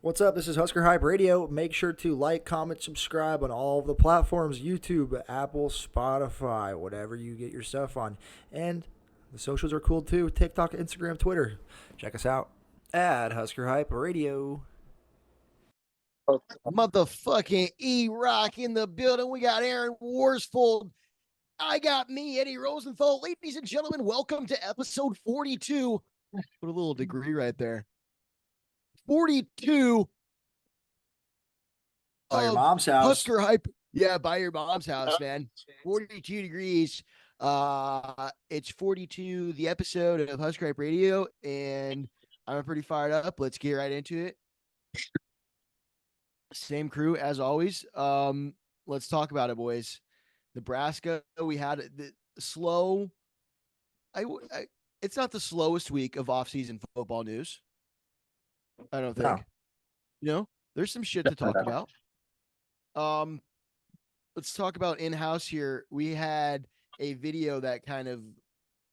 What's up? This is Husker Hype Radio. Make sure to like, comment, subscribe on all of the platforms, YouTube, Apple, Spotify, whatever you get your stuff on. And the socials are cool too. TikTok, Instagram, Twitter. Check us out at Husker Hype Radio. Motherfucking E-Rock in the building. We got Aaron Worsfold. I got me, Eddie Rosenthal. Ladies and gentlemen, welcome to episode 42. Put a little degree right there. 42 By your mom's house. Husker Hype. Yeah, by your mom's house, man. 42 degrees. It's 42, the episode of Husker Hype Radio, and I'm pretty fired up. Let's get right into it. Same crew as always. Let's talk about it, boys. Nebraska, we had the slow. It's not the slowest week of off-season football news. I don't think. No. There's some shit to talk about. Let's talk about in-house here. We had a video that kind of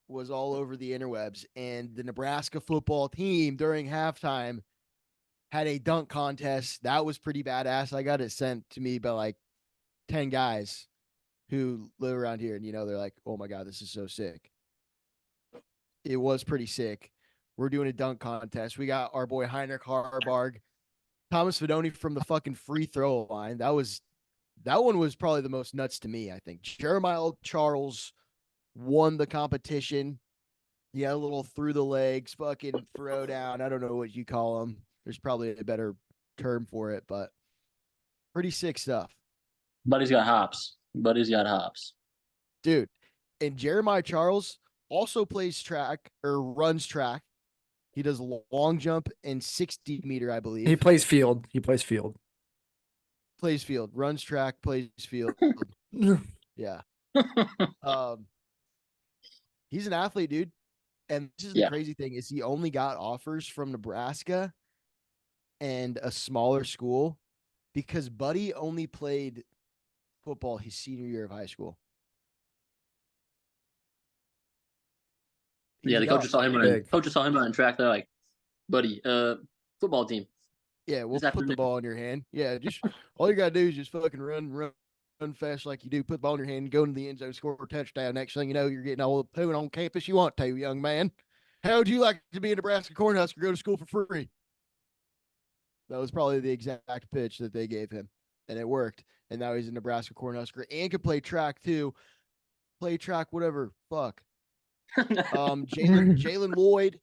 was all over the interwebs, and the Nebraska football team during halftime had a dunk contest. That was pretty badass. I got it sent to me by like 10 guys who live around here, and they're like, oh my God, this is so sick. It was pretty sick. We're doing a dunk contest. We got our boy Heinrich Harbarg, Thomas Fedoni from the fucking free throw line. That one was probably the most nuts to me, I think. Jeremiah Charles won the competition. He had a little through the legs fucking throw down. I don't know what you call them. There's probably a better term for it, but pretty sick stuff. Buddy's got hops. Dude, and Jeremiah Charles also plays track or runs track. He does long jump and 60 meter, I believe. He plays field. Plays field. Runs track, plays field. Yeah. He's an athlete, dude. And this is the crazy thing is he only got offers from Nebraska and a smaller school because Buddy only played football his senior year of high school. Yeah, the coach saw him running track. They're like, buddy, football team. Yeah, we'll put the ball in your hand. Yeah, just all you gotta do is just fucking run fast like you do. Put the ball in your hand, go into the end zone, score a touchdown. Next thing you know, you're getting all the food on campus you want to, young man. How would you like to be a Nebraska Cornhusker? Go to school for free. That was probably the exact pitch that they gave him, and it worked. And now he's a Nebraska Cornhusker and can play track too. Play track, whatever. Fuck. Jalen Lloyd,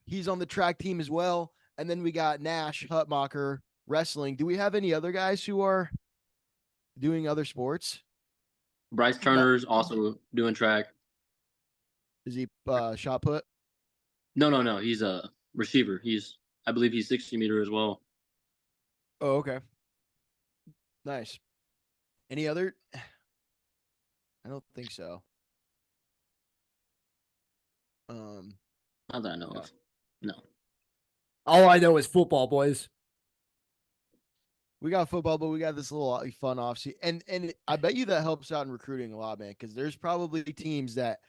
he's on the track team as well. And then we got Nash Hutmacher wrestling. Do we have any other guys who are doing other sports? Bryce Turner's also doing track. Is he shot put? No. He's a receiver. I believe he's 60 meter as well. Oh, okay. Nice. Any other? I don't think so. Not that I know of. No. All I know is football, boys. We got football, but we got this little fun offseason. And I bet you that helps out in recruiting a lot, man, because there's probably teams that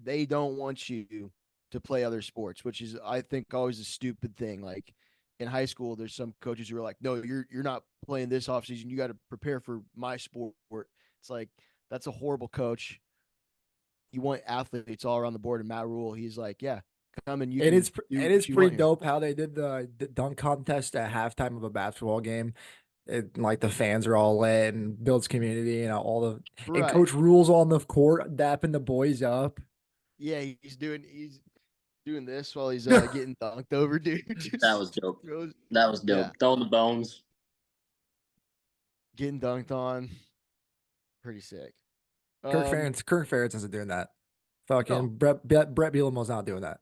they don't want you to play other sports, which is, I think, always a stupid thing. Like in high school, there's some coaches who are like, no, you're not playing this offseason. You got to prepare for my sport. It's like, that's a horrible coach. You want athletes all around the board, and Matt Rule, he's like, yeah, come and you. It is pretty dope how they did the dunk contest at halftime of a basketball game. Like the fans are all lit and builds community and all the and Coach Rule's on the court dapping the boys up. Yeah, he's doing this while he's getting dunked over, dude. That was dope. Yeah. Throwing the bones, getting dunked on, pretty sick. Kirk Ferentz isn't doing that. Fucking no. Brett Bielema's not doing that.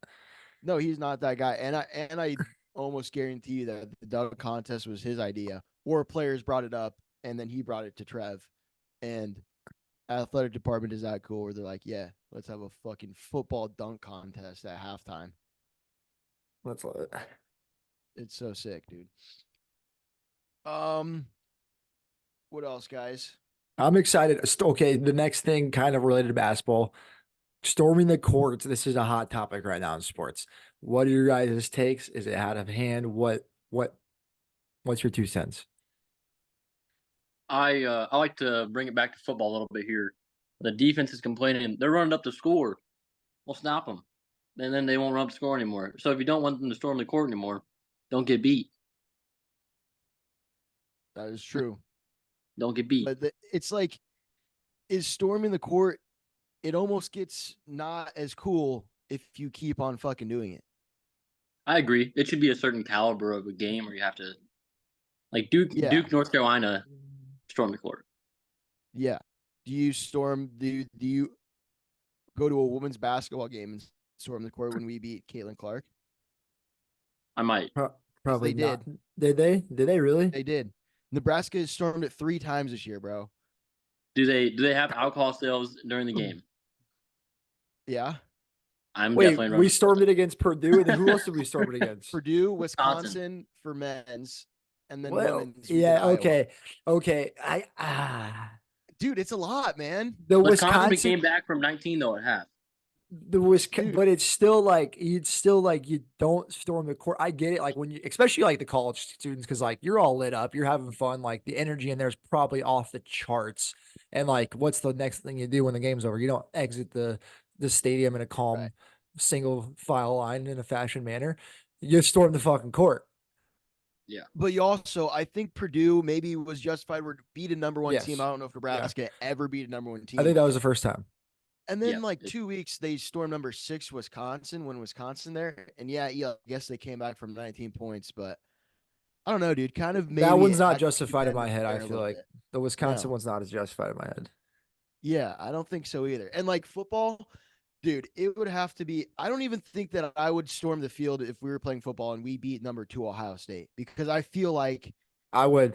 No, he's not that guy. And I almost guarantee you that the dunk contest was his idea, or players brought it up and then he brought it to Trev. And athletic department is that cool where they're like, yeah, let's have a fucking football dunk contest at halftime. Let's love it. It's so sick, dude. What else, guys? I'm excited. Okay, the next thing kind of related to basketball. Storming the courts. This is a hot topic right now in sports. What are your guys' takes? Is it out of hand? What What's your 2 cents? I like to bring it back to football a little bit here. The defense is complaining. They're running up the score. We'll stop them. And then they won't run up the score anymore. So if you don't want them to storm the court anymore, don't get beat. That is true. Don't get beat. But it's like, is storming the court, it almost gets not as cool if you keep on fucking doing it. I agree. It should be a certain caliber of a game where you have to, like Duke, North Carolina, storm the court. Yeah. Do you go to a women's basketball game and storm the court when we beat Caitlin Clark? I might. Probably they not. Did they? Did they really? They did. Nebraska has stormed it 3 times this year, bro. Do they have alcohol sales during the game? Yeah. Wait, we stormed it against Purdue, and then who else did we storm it against? Purdue, Wisconsin for men's, and then women's. Yeah, okay. Dude, it's a lot, man. The Wisconsin came back from 19 though at half. But it's still like you don't storm the court. I get it, like when you, especially like the college students, because like you're all lit up, you're having fun, like the energy in there is probably off the charts. And like, what's the next thing you do when the game's over? You don't exit the stadium in a calm single file line in a fashion manner. You storm the fucking court. Yeah, but you also, I think Purdue maybe was justified. We're beat a number 1 team. I don't know if Nebraska ever beat a number 1 team. I think that was the first time. And then 2 weeks, they stormed number 6 Wisconsin when Wisconsin there. And I guess they came back from 19 points, but I don't know, dude. Kind of maybe that one's not justified in my head. I feel like the Wisconsin one's not as justified in my head. Yeah, I don't think so either. And like football, dude, it would have to be. I don't even think that I would storm the field if we were playing football and we beat number 2 Ohio State, because I feel like I would.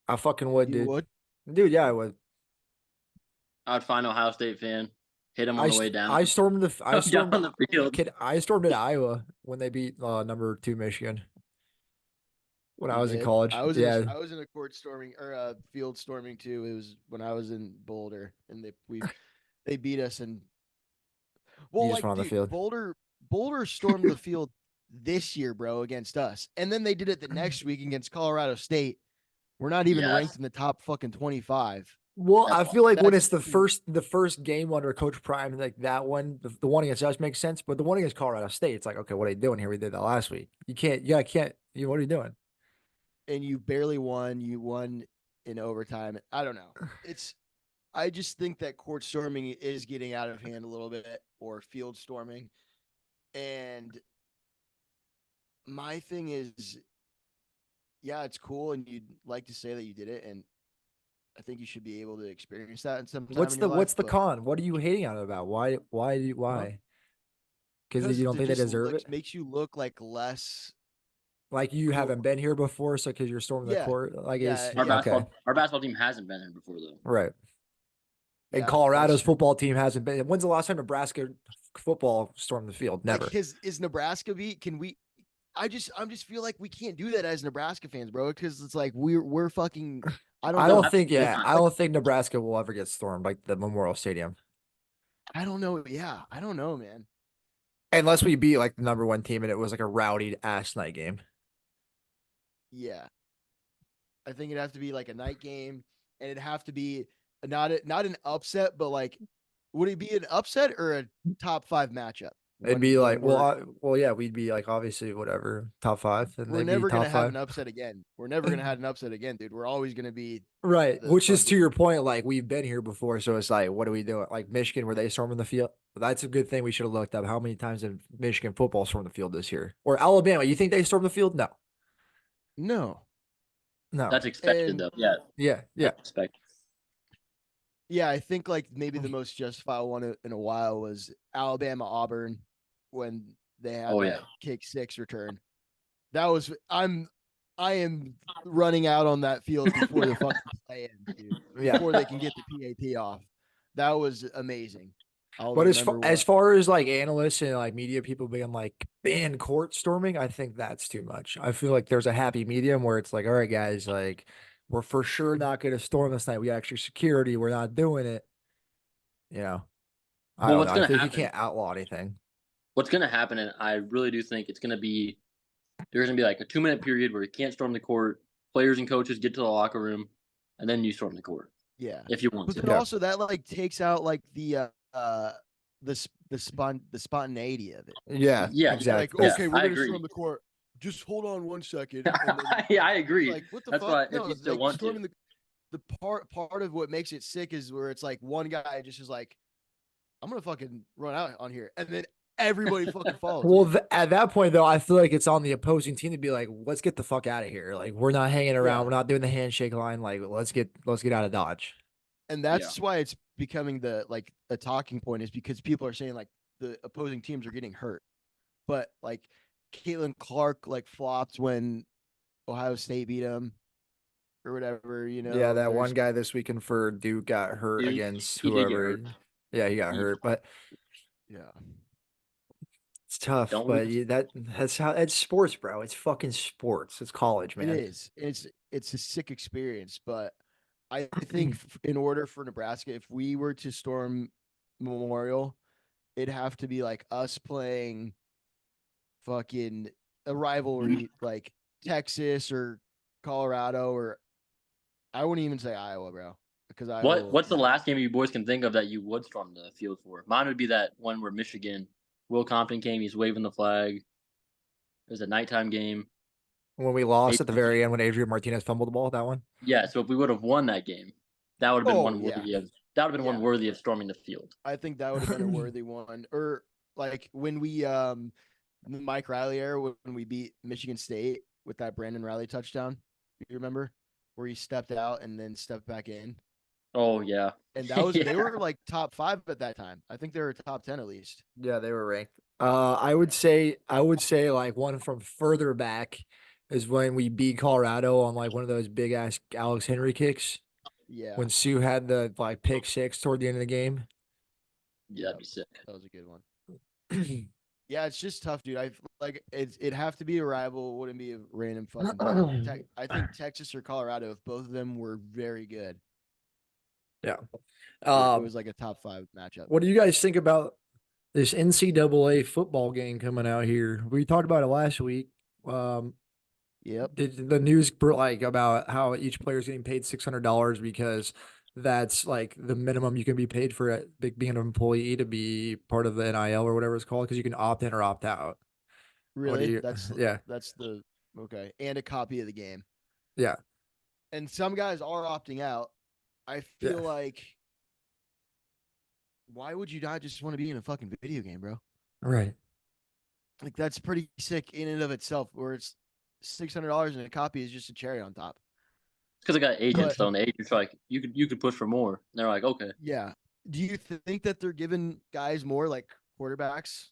I fucking would, dude. You would? Dude, yeah, I would. I'd find Ohio State fan. Hit him on the way down. I stormed the field. I stormed at Iowa when they beat number 2 Michigan. When I was in college. I was in a court storming or a field storming too. It was when I was in Boulder, and they beat us. And on the field. Boulder stormed the field this year, bro, against us, and then they did it the next week against Colorado State. We're not even ranked in the top fucking 25. Well, I feel like when it's the first game under Coach Prime, like that one, the one against us makes sense, but the one against Colorado State, it's like, okay, what are you doing here? We did that last week. What are you doing? And you barely won. You won in overtime. I don't know. I just think that court storming is getting out of hand a little bit, or field storming. And my thing is, yeah, it's cool, and you'd like to say that you did it, and I think you should be able to experience that in some time. What's the con? What are you hating on it about? Why? Because you don't think they deserve it? Makes you look like less. Like you haven't been here before, so because you're storming the court, our basketball team hasn't been here before though. Right. And Colorado's football team hasn't been. When's the last time Nebraska football stormed the field? Never. Is Nebraska beat? Can we? I'm just feel like we can't do that as Nebraska fans, bro. Because it's like we're fucking. I don't think Nebraska will ever get stormed like the Memorial Stadium. I don't know. Yeah, I don't know, man. Unless we beat like the number 1 team and it was like a rowdy ass night game. Yeah, I think it'd have to be like a night game, and it'd have to be not an upset, but like, would it be an upset or a top 5 matchup? It'd be like, we'd be like, obviously, whatever, top 5. And we're never going to have an upset again. We're never going to have an upset again, dude. We're always going to be. Right. Which is to your point, like, we've been here before. So it's like, what are we doing? Like, Michigan, were they storming the field? That's a good thing. We should have looked up how many times did Michigan football storm the field this year? Or Alabama. You think they stormed the field? No. That's expected, though. Yeah. Expected. Yeah, I think like maybe the most justifiable one in a while was Alabama Auburn when they had that kick 6 return. That was I am running out on that field before the fucking play ends, dude. Before they can get the PAT off. That was amazing. But as far as like analysts and like media people being like ban court storming, I think that's too much. I feel like there's a happy medium where it's like, all right, guys, like we're for sure not going to storm this night. We got extra security. We're not doing it. I think you can't outlaw anything. What's going to happen, and I really do think it's going to be, there's going to be like a 2-minute period where you can't storm the court, players and coaches get to the locker room, and then you storm the court Yeah. if you want But to. then also that like takes out like the spontaneity of it. Yeah, Yeah, exactly. Like, Yeah, okay, we're I gonna agree. storm the court. Just hold on one second. And then, Yeah, I agree. like, what the That's fuck? why No, if you still like want storming to. the part of what makes it sick is where it's like one guy just is like, I'm gonna fucking run out on here, and then everybody fucking follows. Well, at that point, though, I feel like it's on the opposing team to be like, let's get the fuck out of here. Like, we're not hanging around. Yeah. We're not doing the handshake line. Like, let's get out of Dodge. And that's why it's becoming a talking point, is because people are saying like the opposing teams are getting hurt. But like Caitlin Clark like flopped when Ohio State beat him or whatever, Yeah, that one there's- guy this weekend for Duke got hurt Duke, against he did get whoever. hurt. Yeah, he got hurt, but Yeah. it's tough. Don't But lose. that's how it's sports, bro. It's fucking sports. It's college, man. It is. It's a sick experience, but I think in order for Nebraska, if we were to storm Memorial, it'd have to be like us playing fucking a rivalry like Texas or Colorado, or I wouldn't even say Iowa, bro. Because What's the last game you boys can think of that you would storm the field for? Mine would be that one where Michigan, Will Compton came, he's waving the flag. It was a nighttime game. When we lost at the very end, when Adrian Martinez fumbled the ball, that one. Yeah, so if we would have won that game, that would have been one yeah. worthy of one worthy of storming the field. I think that would have been a worthy one. Or like when we Mike Riley era, when we beat Michigan State with that Brandon Riley touchdown. You remember? Where he stepped out and then stepped back in. Oh yeah. And that was Yeah. they were like top 5 at that time. I think they were top 10 at least. Yeah, they were ranked. I would say like one from further back is when we beat Colorado on like one of those big ass Alex Henry kicks. Yeah. When Sue had the like pick 6 toward the end of the game. Yeah, that'd be sick. That was a good one. Yeah, it's just tough, dude. It'd have to be a rival. It wouldn't be a random fucking team. I think Texas or Colorado, if both of them were very good. Yeah. It was like a top 5 matchup. What do you guys think about this NCAA football game coming out here? We talked about it last week. Yep. Did the news like about how each player is getting paid $600 because that's like the minimum you can be paid for being an employee to be part of the NIL or whatever it's called, because you can opt in or opt out. Really? That's the okay. And a copy of the game. Yeah. And some guys are opting out. I feel like, why would you not just want to be in a fucking video game, bro? Right. Like, that's pretty sick in and of itself, where it's $600 and a copy is just a cherry on top. Because I got agents, though, and the agents are like, you could push for more. And they're like, okay. Yeah. Do you think that they're giving guys more like quarterbacks?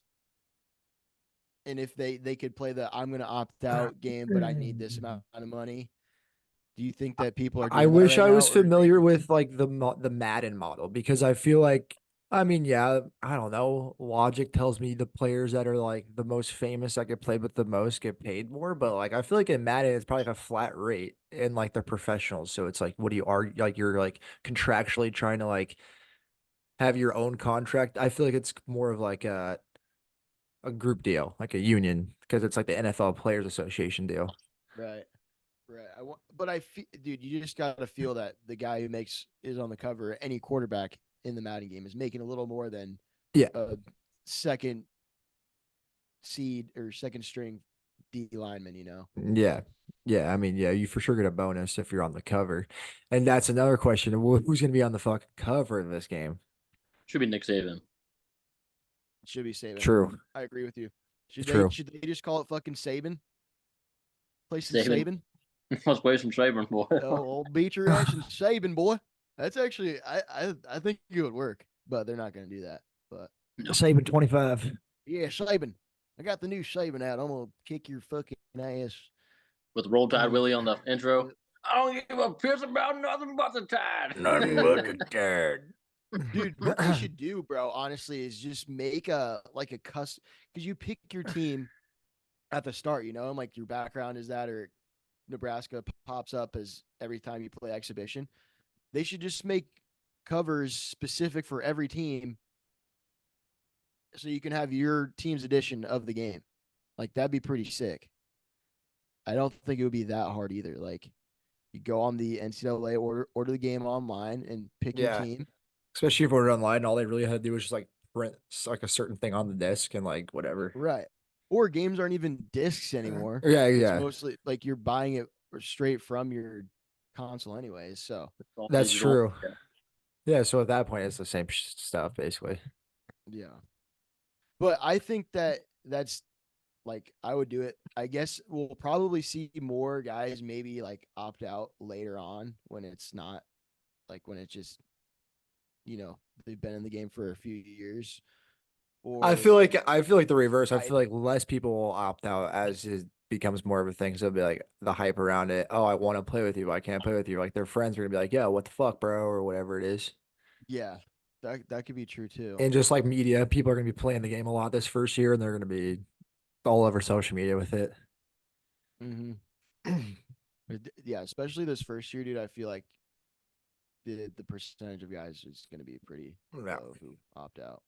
And if they could play the I'm going to opt out game, but I need this amount of money. Do you think that people are doing I wish right I was now, or- familiar with like the Madden model, because I feel like, I mean, yeah, I don't know. Logic tells me the players that are like the most famous that get played with the most get paid more, but like I feel like in Madden it's probably like a flat rate, and like they're professionals, so it's like, what do you argue? Like you're like contractually trying to like have your own contract. I feel like it's more of like a group deal, like a union, because it's like the NFL Players Association deal. Right. But I feel, dude, you just got to feel that the guy who is on the cover, any quarterback in the Madden game, is making a little more than a second seed or second string D lineman, Yeah. Yeah. I mean, yeah, you for sure get a bonus if you're on the cover. And that's another question. Who's going to be on the fucking cover of this game? Should be Nick Saban. Should be Saban. True. I agree with you. Should True. they just call it fucking Saban? Play some Saban. Saban? Let's play some Saban, boy. Old beat your ass and Saban, boy. That's actually, I think it would work, but they're not going to do that. But Saban 25. yeah, Saban. I got the new Saban out. I'm going to kick your fucking ass. With Roll Tide Willie on the intro. I don't give a piss about nothing but the tide. Nothing but the tide. Dude, what they should do, bro, honestly, is just make a custom, because you pick your team at the start, and like your background is that, or Nebraska pops up as every time you play exhibition. They should just make covers specific for every team, so you can have your team's edition of the game. Like, that'd be pretty sick. I don't think it would be that hard either. Like, You go on the NCAA order the game online and pick your Yeah. team. Especially if we ordered online, all they really had to do was just like print like a certain thing on the disc and like whatever. Right. Or games aren't even discs anymore. Yeah, It's yeah. mostly like you're buying it straight from your console anyways. So It's all That's digital. true. Yeah. Yeah, so at that point, it's the same stuff basically. yeah. But I think that's like I would do it. I guess we'll probably see more guys maybe like opt out later on when it's not like when it's just they've been in the game for a few years. Or I feel like the reverse. I feel like less people will opt out as it becomes more of a thing. So it'll be like the hype around it. Oh, I want to play with you, but I can't play with you. Like their friends are gonna be like, "Yo, what the fuck, bro?" or whatever it is. yeah, that could be true too. And just like media, people are gonna be playing the game a lot this first year, and they're gonna be all over social media with it. Mm-hmm. Yeah, especially this first year, dude. I feel like the percentage of guys is going to be pretty Yeah. low who opt out.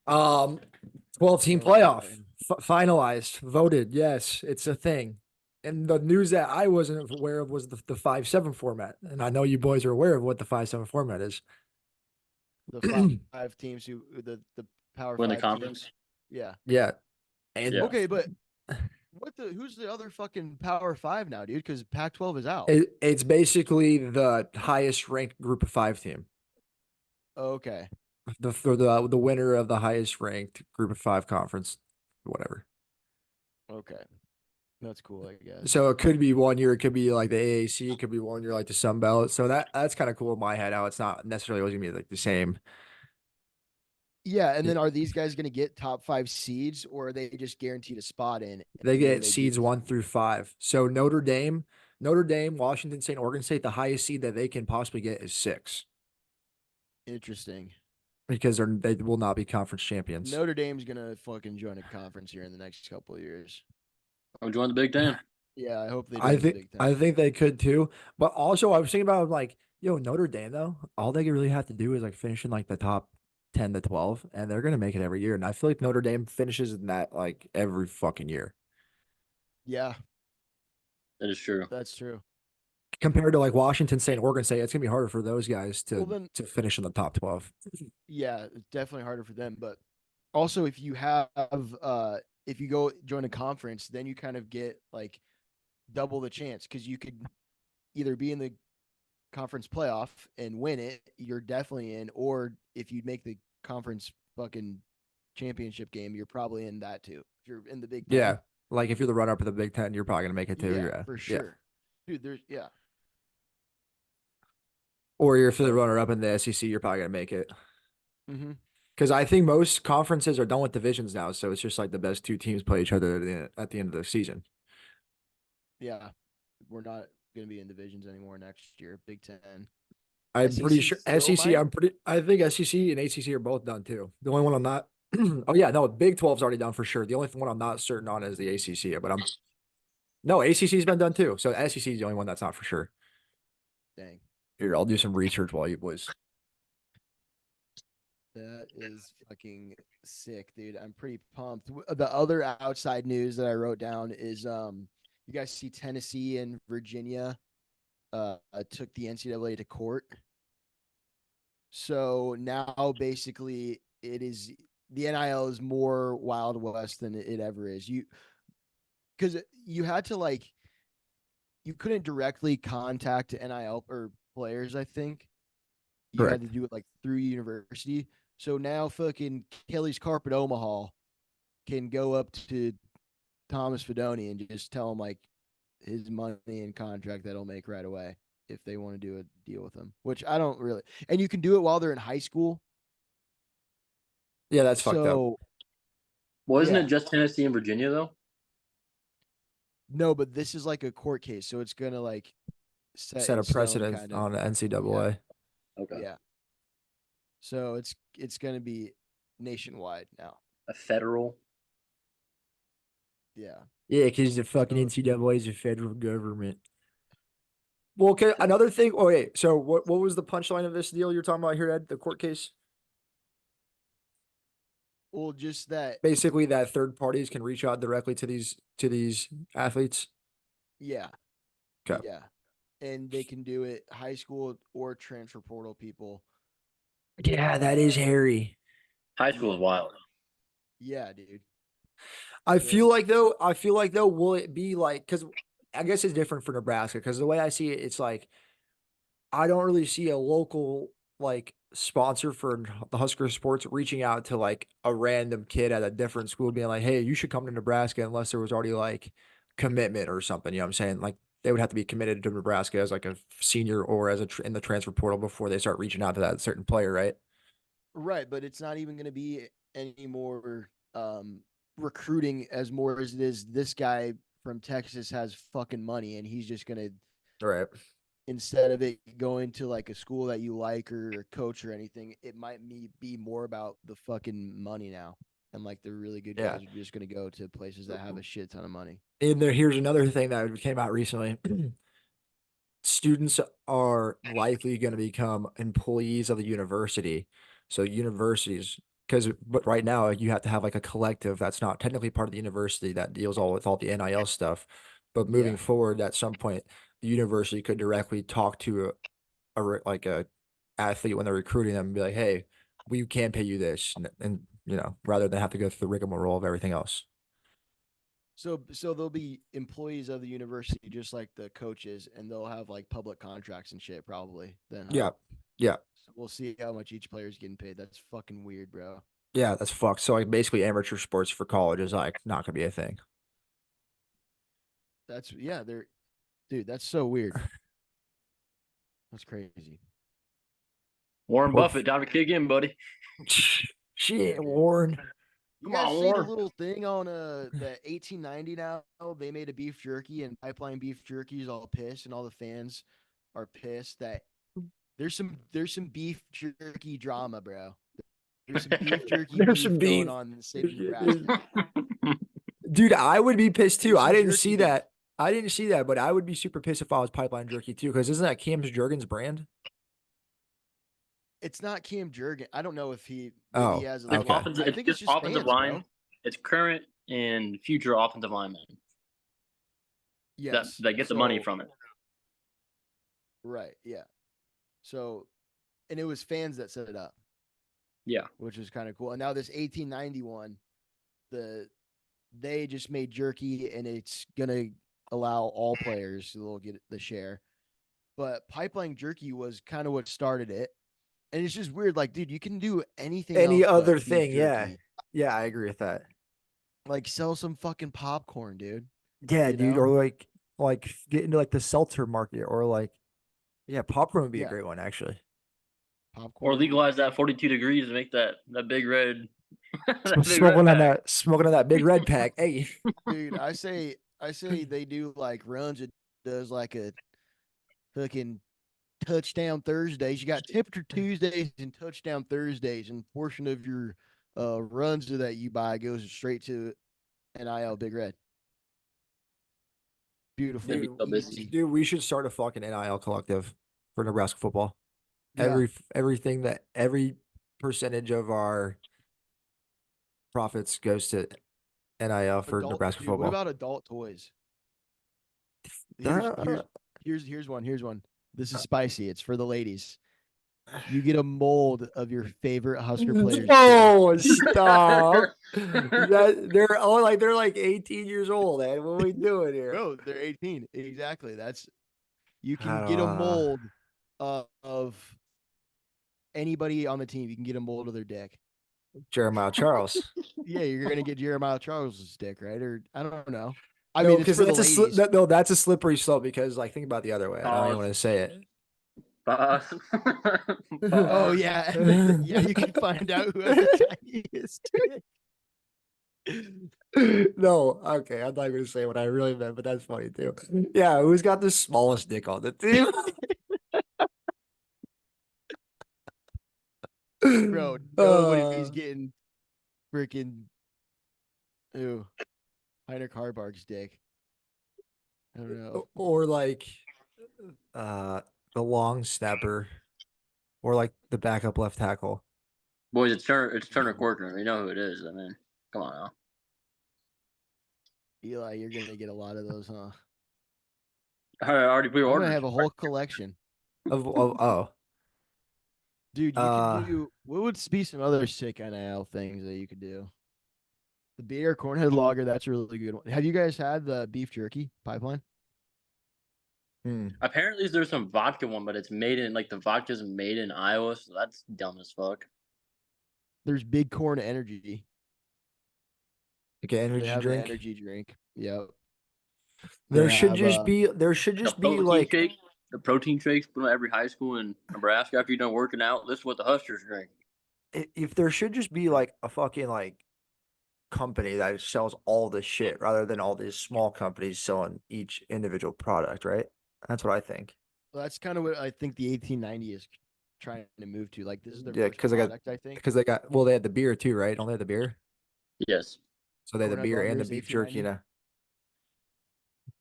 12-team So playoff exciting. finalized, voted. Yes, it's a thing. And the news that I wasn't aware of was the 5-7 format. And I know you boys are aware of what the 5-7 format is. The five teams who the Power Win the Five conference. teams. Yeah. Yeah. And Yeah. Okay, but who's the other fucking Power Five now, dude? Because Pac-12 is out. it's basically the highest ranked group of 5 team. Okay. The winner of the highest ranked group of 5 conference, whatever. Okay. That's cool, I guess. So it could be one year, it could be like the AAC, it could be one year like the Sun Belt. So that's kind of cool in my head how it's not necessarily always gonna be like the same. Yeah, and then are these guys going to get top 5 seeds, or are they just guaranteed a spot in? They and then get seeds 1 through 5. So Notre Dame, Washington State, Oregon State, the highest seed that they can possibly get is 6 Interesting. because they will not be conference champions. Notre Dame's gonna fucking join a conference here in the next couple of years. Or join the Big Ten. Yeah, I hope they do. I in the Big Ten. think they could too. But also I was thinking about like, Notre Dame though, all they really have to do is like finish in like the top 10 to 12 and they're going to make it every year. And I feel like Notre Dame finishes in that like every fucking year. Yeah, That is true. that's true. Compared to like Washington State and Oregon State, it's going to be harder for those guys to finish in the top 12. Yeah, it's definitely harder for them. But also, if you have if you go join a conference, then you kind of get like double the chance because you could either be in the conference playoff and win it, you're definitely in, or if you make the conference fucking championship game, you're probably in that too. If you're in the Big Ten. Yeah. Like if you're the runner up of the Big Ten, you're probably going to make it too. Yeah, for sure. Yeah. Dude, yeah. Or if you're the runner up in the SEC, you're probably going to make it. Mm-hmm. Because I think most conferences are done with divisions now, so it's just like the best 2 teams play each other at the end of the season. Yeah, we're not going to be in divisions anymore next year. Big Ten. I'm pretty sure SEC. might? I think SEC and ACC are both done too. The only one I'm not. Oh yeah, no, Big 12's already done for sure. The only one I'm not certain on is the ACC. But ACC's been done too. So SEC is the only one that's not for sure. Dang. Here, I'll do some research while you boys. That is fucking sick, dude. I'm pretty pumped. The other outside news that I wrote down is you guys see Tennessee and Virginia took the NCAA to court. So now basically it is the NIL is more Wild West than it ever is. Because you had to you couldn't directly contact NIL or players, I think. You had to do it through university. So now fucking Kelly's Carpet Omaha can go up to Thomas Fedoni and just tell him his money and contract that he'll make right away if they want to do a deal with him, which I don't really. And you can do it while they're in high school. Yeah, that's fucked up. Well, isn't it just Tennessee and Virginia though? No, but this is like a court case, so it's gonna set a precedent on the NCAA. Yeah. Okay. Yeah. So it's gonna be nationwide now. A federal. Yeah. Yeah, because the fucking NCAA is a federal government. Well, okay, another thing. Oh, wait. So what was the punchline of this deal you're talking about here, Ed? The court case? Well, just that. Basically, that third parties can reach out directly to these athletes. Yeah. Okay. Yeah. and they can do it high school or transfer portal people. Yeah, that is hairy. High school is wild. Yeah, dude. I So- feel like though, will it be like, because I guess it's different for Nebraska, because the way I see it, it's like I don't really see a local like sponsor for the Husker sports reaching out to like a random kid at a different school being like, hey, you should come to Nebraska, unless there was already like commitment or something. You know what I'm saying? Like they would have to be committed to Nebraska as like a senior or as in the transfer portal before they start reaching out to that certain player, right? Right, but it's not even going to be any more recruiting as more as it is. This guy from Texas has fucking money, and he's just going to, Right. instead of it going to like a school that you like or a coach or anything, it might be more about the fucking money now. And like the really good Yeah. guys are just going to go to places that have a shit ton of money. And here's another thing that came out recently. Students are likely going to become employees of the university. So universities, but right now you have to have like a collective that's not technically part of the university that deals with all the NIL stuff. But moving Yeah. forward, at some point, the university could directly talk to a athlete when they're recruiting them and be like, "Hey, we can pay you this," and rather than have to go through the rigmarole of everything else. So they'll be employees of the university just like the coaches, and they'll have like public contracts and shit probably then. Huh? Yeah, yeah. So we'll see how much each player's getting paid. That's fucking weird, bro. Yeah, that's fucked. So like basically amateur sports for college is like not gonna be a thing. They're dude, that's so weird. That's crazy. Warren Or Buffett, time to kick in, buddy. Shit, Warren. You Come guys on, see the Warren. little thing on the 1890 now? They made a beef jerky, and Pipeline Beef Jerky is all pissed, and all the fans are pissed that there's some beef jerky drama, bro. There's some beef jerky There's beef some going beef. on in the state of Nebraska. Dude, I would be pissed too. There's I some didn't jerky see beef. that. I didn't see that, but I would be super pissed if I was Pipeline Jerky too, because isn't that Cam's Jurgens brand? It's not Cam Jurgen. I don't know if maybe Oh, he has a It's little. okay. I think it's just offensive fans, line. bro. It's current and future offensive linemen Yes. that get the money So- from it. Right. Yeah. So, and it was fans that set it up, Yeah. which is kind of cool. And now this 1891, they just made jerky, and it's gonna allow all players to get the share. But Pipeline Jerky was kind of what started it, and it's just weird. Like, dude, you can do anything. Any else but other beef thing, yeah. jerky. Yeah, I agree with that. Like, sell some fucking popcorn, dude. Yeah, You dude, know? or like get into like the seltzer market, or like popcorn would be a Yeah. great one actually. Popcorn. Or legalize that 42 degrees and make that big red. that big red Smoking on that big red pack. Hey, Dude, I say they do like runs. It does like a fucking touchdown Thursdays. You got temperature Tuesdays and touchdown Thursdays, and portion of your runs that you buy goes straight to NIL Big Red. Beautiful. That'd be so busy. dude, we should start a fucking NIL collective for Nebraska football. Yeah. Every percentage of our profits goes to NIL for Nebraska Dude, football. what about adult toys? Here's one. Here's one. This is spicy. It's for the ladies. You get a mold of your favorite Husker players. Oh, stop! They're like 18 years old, man. What are we doing here? Bro, they're 18. Exactly. You I can don't get a know. mold of anybody on the team. You can get a mold of their dick. Jeremiah Charles. Yeah, you're gonna get Jeremiah Charles's dick, right? Or I don't know. I No, mean, it's because for the that's ladies. that's a slippery slope. Because like, think about the other way. I don't even want to say it. Oh yeah, yeah. You can find out who has the tiniest dick. No, okay, I'm not going to say what I really meant, but that's funny too. Yeah, who's got the smallest dick on the team? Bro, nobody's getting freaking Hhr Hardbark's dick. I don't know. or like the long snapper, or like the backup left tackle. Boys, it's Turner Corcoran. We know who it is. I mean, come on now. Eli, you're gonna get a lot of those, huh? I already I'm gonna pre-ordered. have a whole collection. Oh. Dude, you could do what would be some other sick NIL things that you could do? The beer cornhead lager, that's a really good one. Have you guys had the beef jerky pipeline? Apparently, there's some vodka one, but it's made in the vodka's made in Iowa, so that's dumb as fuck. There's Big Corn Energy. Like an They energy have an drink. energy drink. Yep. There They should have, just be Shake, the protein shakes put on every high school in Nebraska after you're done working out. This is what the Huskers drink. if there should just be like a fucking like company that sells all this shit rather than all these small companies selling each individual product, right? That's what I think. well, that's kind of what I think the 1890 is trying to move to. Like this is their Yeah, first because product, I think. they had the beer too, right? Don't they have the beer? Yes. So they had the Cornhead beer and Lager the is beef jerky. 1890?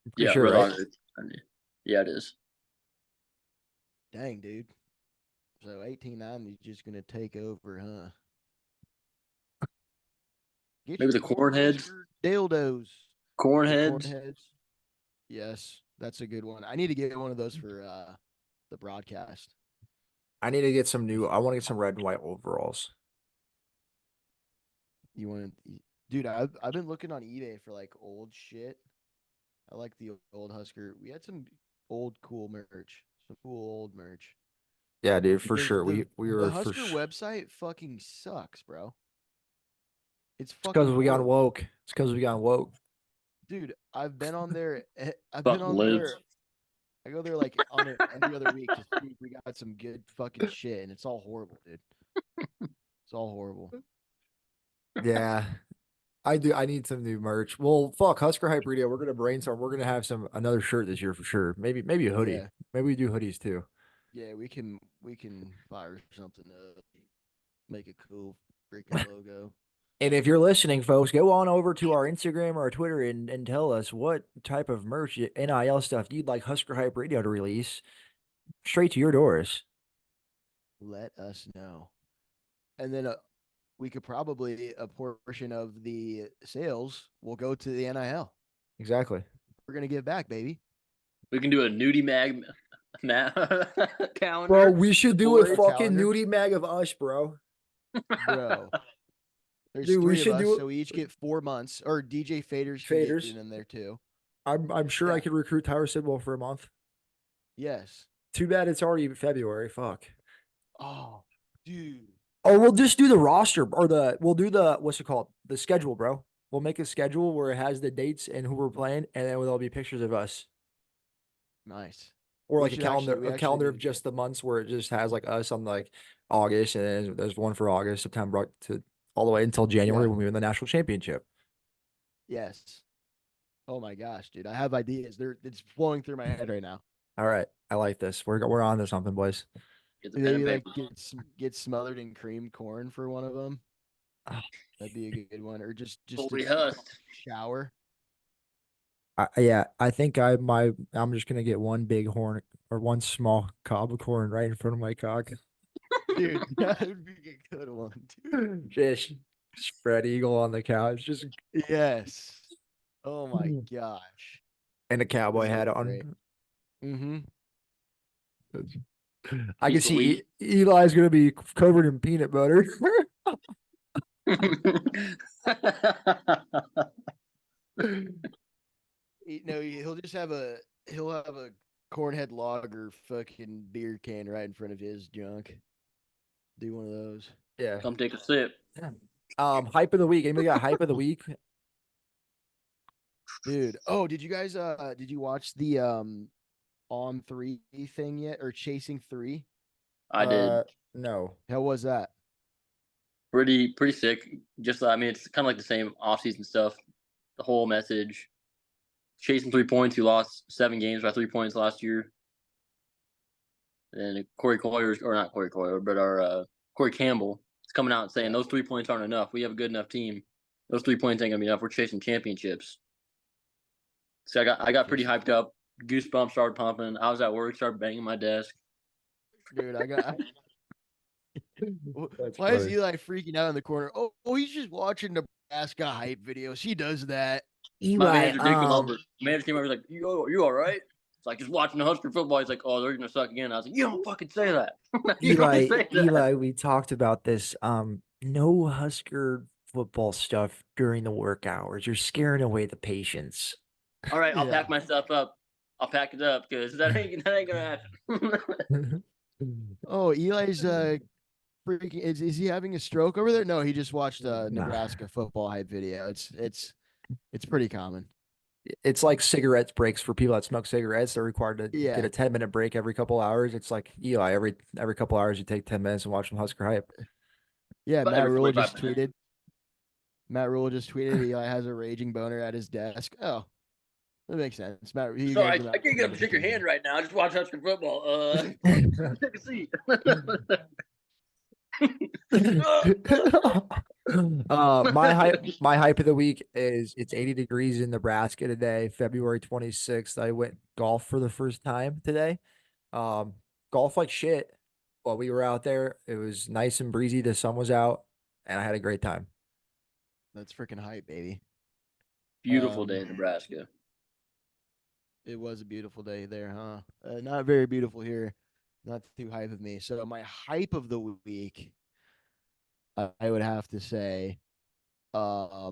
I'm pretty Yeah, sure, Red right? Lager. Yeah, it is. Dang, dude. So 1890 is just gonna take over, huh? Get Maybe your the Cornheads. Cornhusker dildos. The Cornheads. Cornheads. Yes, that's a good one. I need to get one of those for the broadcast. I need to get some new. I want to get some red and white overalls. You want to, dude? I've been looking on eBay for like old shit. I like the old Husker. We had some old cool merch. Some cool old merch. Yeah, dude, for sure. The We the were Husker website fucking sucks, bro. It's because fucking we got horrible. woke. It's because we got woke. Dude, I've been on there. I've Fuck been on lids. there. I go there like on it every other week to see if we got some good fucking shit, and it's all horrible, dude. It's all horrible. Yeah, I do. I need some new merch. Well, fuck Husker Hype Radio. We're gonna brainstorm. We're gonna have another shirt this year for sure. Maybe a hoodie. Yeah. Maybe we do hoodies too. Yeah, we can fire something up, make a cool freaking logo. And if you're listening, folks, go on over to our Instagram or our Twitter and tell us what type of merch, NIL stuff you'd like Husker Hype Radio to release straight to your doors. Let us know, and then we could probably a portion of the sales will go to the NIL. Exactly. We're gonna give back, baby. We can do a Nudie Mag calendar. Bro, we should do a Boy fucking calendar. nudie mag of us, bro. Bro. There's Dude, we three should of us, do it- so we each get 4 months. Or DJ Faders Faders. in there too. I'm sure Yeah. I could recruit Tyler Sidwell for a month. Yes. Too bad it's already February. Fuck. Oh, dude. Oh, we'll just do the roster or we'll do what's it called? The schedule, bro. We'll make a schedule where it has the dates and who we're playing, and then there'll be pictures of us. Nice. Or We like should actually- we a actually calendar need of to just the months where it just has like us on like August, and then there's one for August, September to all the way until January Yeah. when we win the national championship. Yes. Oh my gosh, dude. I have ideas. It's flowing through my head right now. All right, I like this. We're on to something, boys. Get the pen Maybe and like paper. get smothered in creamed corn for one of them. Ah. That'd be a good one. Or just Fully a husked. shower. I think I'm just gonna get one big horn or one small cob of corn right in front of my cock. Dude, that would be a good one, dude. Just spread eagle on the couch, just Yes. Oh my gosh. and a cowboy This hat is on. great. Mm-hmm. I can Piece of see wheat. Eli's gonna be covered in peanut butter. No, he'll have a cornhead lager fucking beer can right in front of his junk. Do one of those. Yeah. Come take a sip. Hype of the week. Anybody got hype of the week? Dude. Oh, did you watch the On 3 thing yet or Chasing 3? I did. No. How was that? Pretty sick. Just it's kind of like the same offseason stuff. The whole message. Chasing 3 points. He lost 7 games by 3 points last year. And Corey Campbell is coming out and saying those 3 points aren't enough. We have a good enough team. Those 3 points ain't gonna be enough. We're chasing championships. So I got pretty hyped up. Goosebumps started pumping. I was at work, started banging my desk. Dude, That's why is funny. Eli freaking out in the corner? Oh, he's just watching Nebraska hype videos. He does that. My manager did come over. Manager came over like, you all right? It's like just watching the Husker football. He's like, oh, they're gonna suck again. I was like, you don't fucking say that. You don't say that. Eli, we talked about this. No Husker football stuff during the work hours. You're scaring away the patients. All right, I'll Yeah. pack my stuff up. I'll pack it up because that ain't gonna happen. Oh, Eli's freaking is he having a stroke over there? No, he just watched a Nebraska football hype video. It's pretty common. It's like cigarettes breaks for people that smoke cigarettes. They're required to get a 10-minute break every couple hours. It's like Eli, every couple hours you take 10 minutes and watch some Husker hype. Yeah, About Matt every Rule 45 just tweeted. minutes. Matt Rule just tweeted Eli has a raging boner at his desk. Oh, that makes sense. Matt, you Sorry, guys are I not can't get up and shake your hand right now. I just watch Husker football. Take a seat. My hype of the week is it's 80 degrees in Nebraska today, February 26th. I went golf for the first time today. Golf like shit. While we were out there, it was nice and breezy. The sun was out, and I had a great time. That's freaking hype, baby. Beautiful day in Nebraska. It was a beautiful day there, huh? Not very beautiful here. Not too hype of me. So my hype of the week, I would have to say, I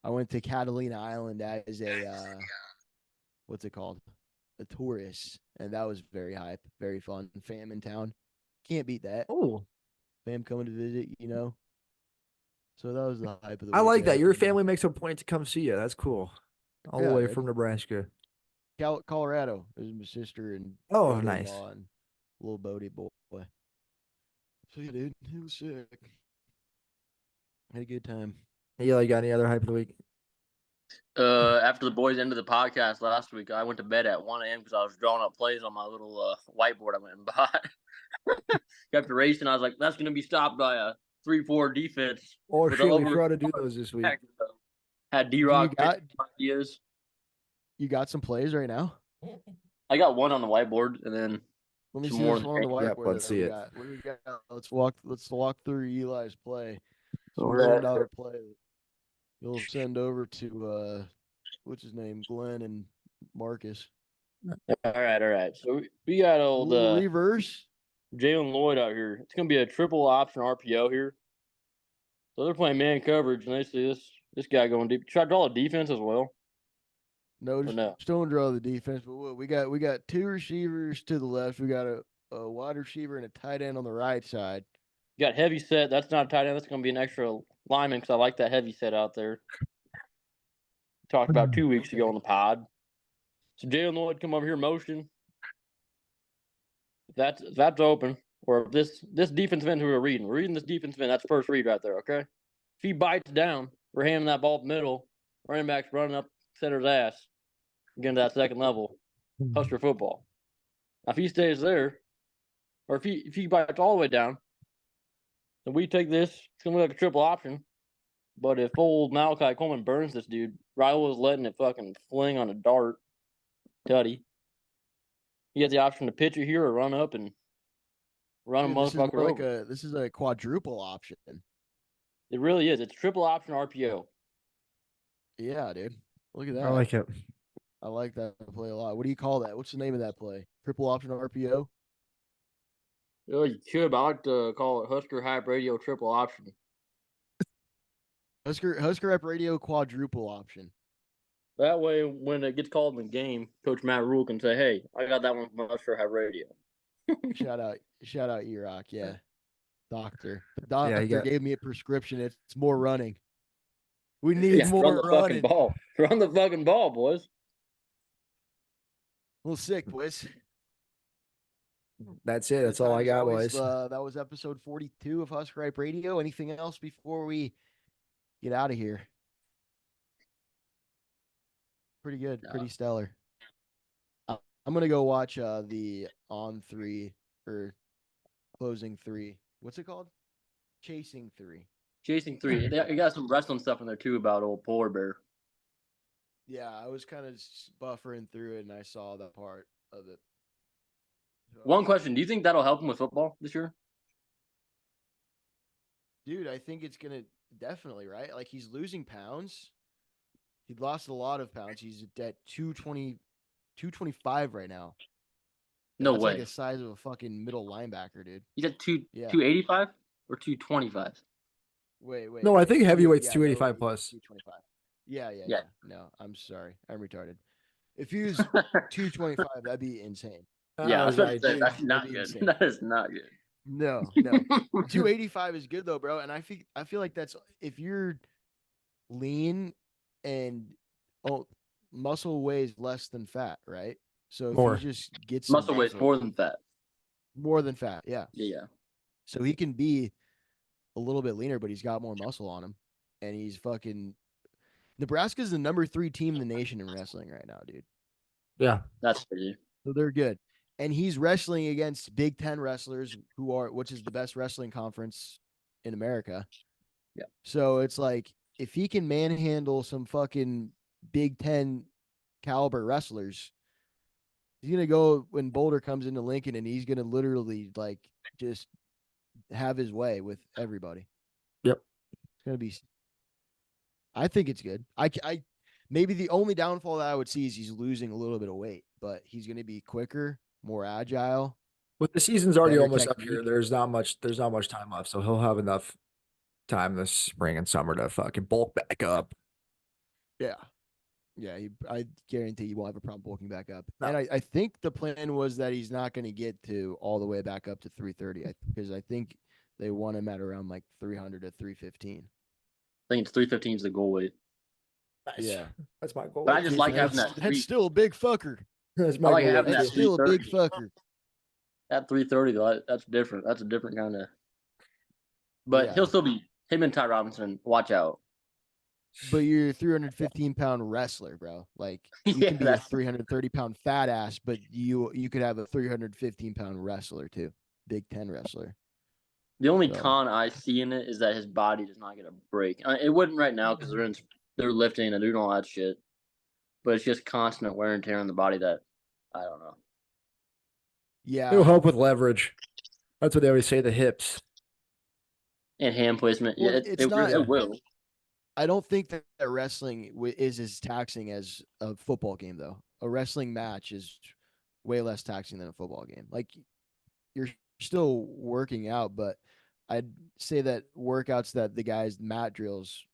went to Catalina Island as a what's it called? A tourist, and that was very hype, very fun. Fam in town, can't beat that. Oh, Fam coming to visit, you know. So that was the hype of the week. I like that. there. Your family makes a point to come see you. That's cool. All the Yeah, way dude. from Nebraska. Colorado. There's my sister and Oh, brother-in-law nice. and little Bodie boy. So yeah, dude, he was sick. Had a good time. Eli, you got any other hype of the week? After the boys ended the podcast last week, I went to bed at 1 a.m. because I was drawing up plays on my little whiteboard I went and bought. Kept racing. I was like, that's going to be stopped by a 3-4 defense. Oh, with shit, we over- forgot to do those this week. Had D-Rock got- ideas. You got some plays right now? I got one on the whiteboard, and then Let me some see more this in one on the the whiteboard. Yep, let's that see we it. got. What do we got? Let's walk through Eli's play. It's a All right. $1 play. You'll send over to what's his name, Glenn and Marcus. All right. So we got old Reverse. Jalen Lloyd out here. It's going to be a triple option RPO here. So they're playing man coverage, and they see this guy going deep. Should I draw a defense as well? No, no? just don't draw the defense. But what, we got two receivers to the left. We got a wide receiver and a tight end on the right side. You got heavy set. That's not a tight end. That's going to be an extra lineman because I like that heavy set out there. Talked about 2 weeks ago on the pod. So Jalen Lloyd come over here motion. If that's open, or if this defensive end who we're reading this defensive end, that's first read right there, okay? If he bites down, we're handing that ball up the middle, running back's running up center's ass, getting to that second level, Husker football. Now if he stays there, or if he bites all the way down, then we take this, it's gonna look like a triple option. But if old Malachi Coleman burns this dude, Rilo is letting it fucking fling on a dart. Tutty. You get the option to pitch it here or run up and run Dude, a motherfucker over. this is a quadruple option. It really is. It's triple option RPO. Yeah, dude. Look at that. I like it. I like that play a lot. What do you call that? What's the name of that play? Triple option RPO? Oh, you could, but I like to call it Husker Hype Radio triple option. Husker Hype Radio quadruple option. That way, when it gets called in the game, Coach Matt Rule can say, "Hey, I got that one from Husker Hype Radio." shout out E-Rock, yeah. Doctor. The doctor Yeah, gave me a prescription. It's more running. We need more run the running. fucking ball. Run the fucking ball, boys. A little sick, boys. That's it. That's all I got, boys. That was episode 42 of Husker Hype Radio. Anything else before we get out of here? Pretty good. No. Pretty stellar. I'm going to go watch the On 3 or Closing 3. What's it called? Chasing 3. Chasing 3. You got some wrestling stuff in there, too, about old polar bear. Yeah, I was kind of buffering through it, and I saw that part of it. So, One question. Do you think that'll help him with football this year? dude, I think it's going to definitely, right? Like, he's losing pounds. He lost a lot of pounds. He's at 220. 225 right now. No That's way. like the size of a fucking middle linebacker, dude. You said Yeah. 285 or 225? Wait. No, I think heavyweight's yeah, 285 no, plus. 225. Yeah. Yeah. No, I'm sorry. I'm retarded. If he was 225, that'd be insane. Yeah, I was about to say, Dude, that's not that'd be good. insane. That is not good. No. 285 is good though, bro. And I feel like that's if you're lean and muscle weighs less than fat, right? So if More. he just gets some Muscle weighs more than fat. more than fat, yeah. Yeah. So he can be a little bit leaner, but he's got more muscle on him, and he's fucking. Nebraska's the number 3 team in the nation in wrestling right now, dude. Yeah. That's crazy. So they're good. And he's wrestling against Big Ten wrestlers which is the best wrestling conference in America. Yeah. So it's like, if he can manhandle some fucking Big Ten caliber wrestlers, he's going to go when Boulder comes into Lincoln and he's going to literally like just have his way with everybody. Yep. It's going to be, I think it's good. I maybe the only downfall that I would see is he's losing a little bit of weight, but he's going to be quicker, more agile. But the season's already Better almost up technique. here. There's not much time left, so he'll have enough time this spring and summer to fucking bulk back up. Yeah. I guarantee you won't have a problem bulking back up. No. And I think the plan was that he's not going to get to all the way back up to 330 because I think they want him at around like 300 to 315. I think it's 315 is the goal weight. Nice. Yeah. That's my goal. But I just like having that. That's still a big fucker. That's I my like goal. having That's that still a big 330. fucker. At 330, though, that's different. That's a different kind of. But Yeah. he'll still be him and Ty Robinson. Watch out. But you're a 315-pound wrestler, bro. Like you Yeah, can be a that's- 330-pound fat ass, but you could have a 315-pound wrestler too, Big Ten wrestler. The only So- con I see in it is that his body does not get a break. It wouldn't right now because they're lifting and doing all that shit. But it's just constant wear and tear on the body that I don't know. Yeah, It'll help with leverage. That's what they always say. The hips. And hand placement. Well, Yeah, it's it not- will. I don't think that wrestling is as taxing as a football game, though. A wrestling match is way less taxing than a football game. Like you're still working out, but I'd say that workouts that the guys, mat drills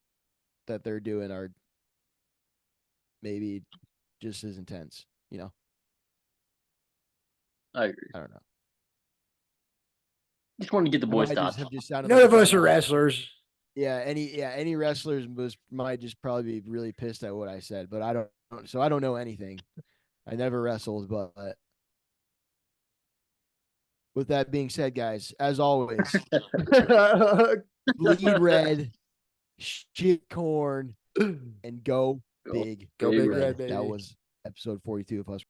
that they're doing are maybe just as intense, you know? I agree. I don't know. Just wanted to get the I boys' might thoughts. have just sounded None like of a us are dumbass. wrestlers. Yeah, any wrestlers might just probably be really pissed at what I said, but I don't know anything. I never wrestled, but with that being said, guys, as always, bleed red, shit corn, and go Go big. Go big Red. red, baby. That was episode 42 of Husker